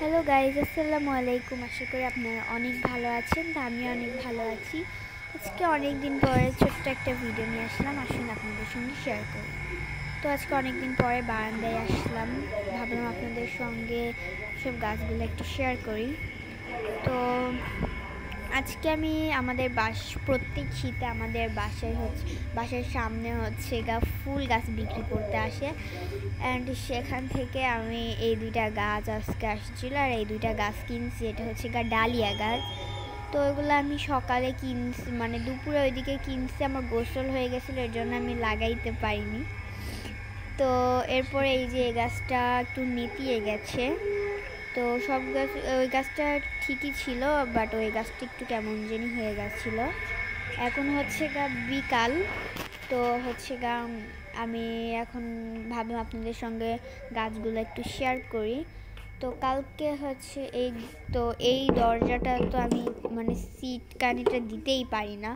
Hello guys, আসসালামু আলাইকুম। আশা করি আপনারা অনেক ভালো আছেন। তো আমি অনেক ভালো আছি। আজকে অনেক দিন পরে ছোট্ট একটা ভিডিও নিয়ে আসলাম, আসুন আপনাদের সঙ্গে শেয়ার করি। তো আজকে অনেক দিন পরে বারান্দায় আসলাম, ভাবলাম আপনাদের সঙ্গে সব গাছগুলো একটু শেয়ার করি। তো আজকে আমি আমাদের প্রত্যেক শীতে আমাদের বাসার সামনে ফুল গাছ বিক্রি করতে আসে, অ্যান্ড সেখান থেকে আমি এই দুইটা গাছ আজকে আসছিলো, আর এই দুইটা গাছ কিনছি। এটা হচ্ছে ডালিয়া গাছ। তো ওইগুলো আমি সকালে কিনছি, মানে দুপুরে ওইদিকে কিনছি, আমার গোসল হয়ে গেছিলো, এর জন্য আমি লাগাইতে পারিনি। তো এরপরে এই যে এই গাছটা একটু নেতিয়ে গেছে। তো সব গাছ, ওই গাছটা ঠিকই ছিল, বাট ওই গাছটা একটু কেমন জানি হয়ে গেছিলো। এখন বিকাল, তো আমি এখন ভাবলাম আপনাদের সঙ্গে গাছগুলো একটু শেয়ার করি। তো কালকে এই দরজাটা তো আমি মানে সিট কানিটা দিতেই পারি না,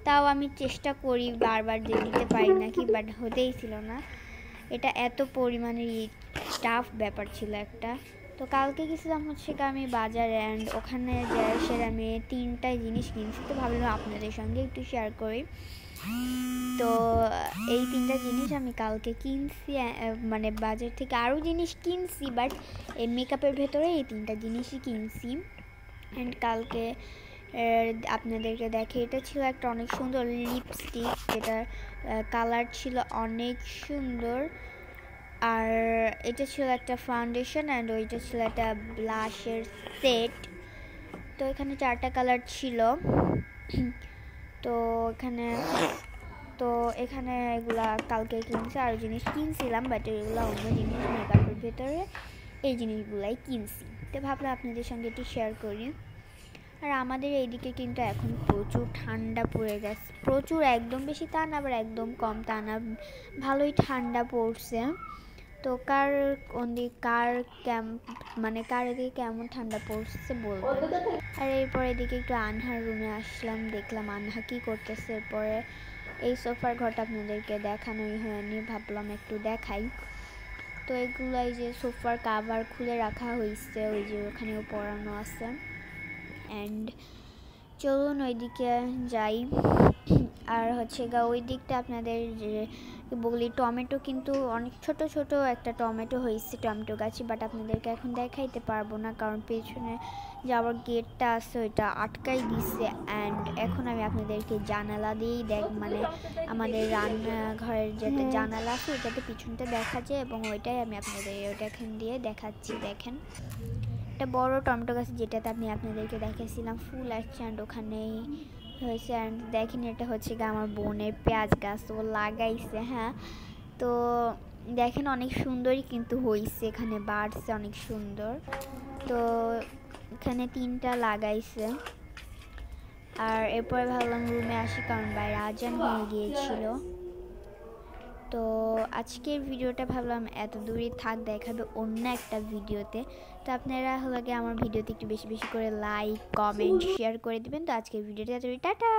তাও আমি চেষ্টা করি বারবার যে দিতে পারি নাকি, বাট হতেই ছিল না। এটা এত পরিমাণে টাফ ব্যাপার ছিল একটা। তো কালকে গেছিলাম আমি বাজারে, অ্যান্ড ওখানে আমি 3টা জিনিস কিনছি। তো ভাবলাম আপনাদের সঙ্গে একটু শেয়ার করি। তো এই 3টা জিনিস আমি কালকে কিনছি, মানে বাজার থেকে আরও জিনিস কিনছি, বাট এই মেকআপের ভেতরে এই 3টা জিনিসই কিনছি। অ্যান্ড কালকে আপনাদেরকে দেখে, এটা ছিল একটা অনেক সুন্দর লিপস্টিক, যেটার কালার ছিল অনেক সুন্দর। আর এটা ছিল একটা ফাউন্ডেশন, অ্যান্ড ওইটা ছিল একটা ব্লাশের সেট। তো এখানে 4টা কালার ছিল। তো এখানে এগুলা কালকে কিনছি, আরও জিনিস কিনছিলাম, বাট এগুলো অন্য জিনিস, মেকআপের ভেতরে এই জিনিসগুলাই কিনছি। তো ভাবলাম আপনাদের সঙ্গে একটু শেয়ার করি। আর আমাদের এইদিকে কিন্তু এখন প্রচুর ঠান্ডা পড়ে গেছে, প্রচুর, একদম বেশি তা না, আবার একদম কম তা না, ভালোই ঠান্ডা পড়ছে। তো কার এদিকে কেমন ঠান্ডা পড়ছে বলবেন। আর এরপর এদিকে একটু আনহার রুমে আসলাম, দেখলাম আনহা কি করতেছে। এরপরে এই সোফার ঘরটা আপনাদেরকে দেখানোই হয়নি, ভাবলাম একটু দেখাই। তো এগুলো এই যে সোফার কাভার খুলে রাখা হয়েছে, ওই যে ওখানেও পরানো আছে। অ্যান্ড চলুন ওইদিকে যাই। আর ওই দিকটা আপনাদের বলি, টমেটো কিন্তু অনেক ছোট ছোট একটা টমেটো হয়েছে টমেটো গাছে, বাট আপনাদেরকে এখন দেখাইতে পারবো না, কারণ পেছনে যাওয়ার গেটটা আছে ওইটা আটকাই দিচ্ছে। অ্যান্ড এখন আমি আপনাদেরকে জানালা দিয়েই মানে আমাদের রান্নাঘরের যেটা জানালা আছে ওইটাতে পিছনটা দেখা যায়, এবং ওইটাই আমি আপনাদের ওইটা এখান দিয়ে দেখাচ্ছি। দেখেন, একটা বড় টমেটো গাছ, যেটাতে আমি আপনাদেরকে দেখাইছিলাম ফুল আসছে, অ্যান্ড ওখানেই হয়েছে। অ্যান্ড দেখেন, এটা আমার বোনের পেঁয়াজ গাছ, ও লাগাইছে। হ্যাঁ, তো দেখেন অনেক সুন্দরই কিন্তু হয়েছে, এখানে বাড়ছে অনেক সুন্দর। তো এখানে 3টা লাগাইছে। আর এরপরে ভাবলাম রুমে আসি, কারণ বাইরে আজান হয়ে গিয়েছিল। তো আজকের ভিডিওটা ভাবলাম এত দূরই থাক, দেখাবে অন্য একটা ভিডিওতে। তো আপনারা আমার ভিডিওতে একটু বেশি বেশি করে লাইক, কমেন্ট, শেয়ার করে দিবেন। তো আজকের ভিডিওটা টাটা।